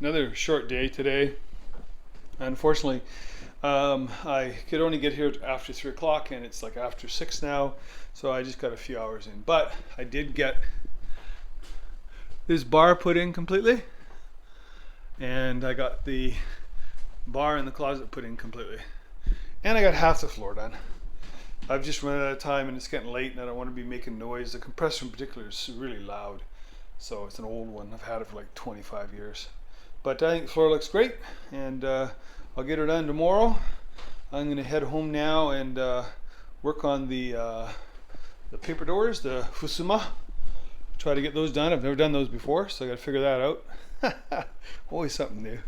Another short day today. Unfortunately, I could only get here after 3 o'clock and it's like after 6 now, so I just got a few hours in. But I did get this bar put in completely, and I got the bar in the closet put in completely, and I got half the floor done. I've just run out of time and it's getting late and I don't want to be making noise. The compressor in particular is really loud, so it's an old one. I've had it for like 25 years. But I think the floor looks great, and I'll get her done tomorrow. I'm going to head home now and work on the paper doors, the fusuma. Try to get those done. I've never done those before, so I got to figure that out. Always something new.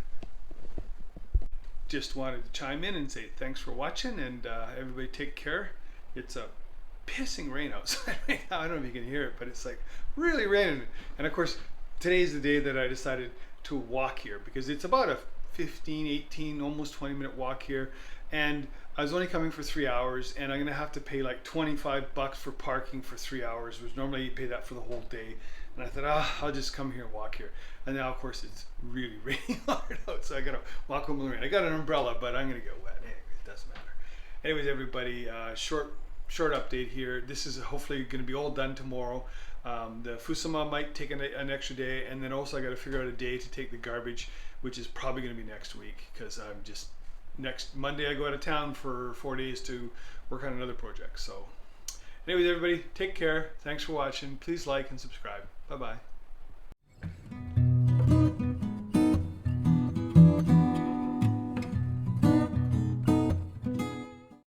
Just wanted to chime in and say thanks for watching, and everybody take care. It's a pissing rain outside right now. I don't know if you can hear it, but it's like really raining. And of course, today's the day that I decided to walk here, because it's about a 15, 18, almost 20-minute walk here, and I was only coming for 3 hours, and I'm gonna have to pay like 25 bucks for parking for 3 hours, which normally you pay that for the whole day. And I thought, I'll just come here and walk here. And now, of course, it's really raining hard out, so I gotta walk home in the rain. I got an umbrella, but I'm gonna get wet anyway. It doesn't matter. Anyways, everybody, short update here. This is hopefully going to be all done tomorrow. The fusama might take an extra day, and then also I got to figure out a day to take the garbage, which is probably going to be next week, because I'm just next Monday I go out of town for 4 days to work on another project. So anyways, everybody, take care. Thanks for watching. Please like and subscribe. Bye bye.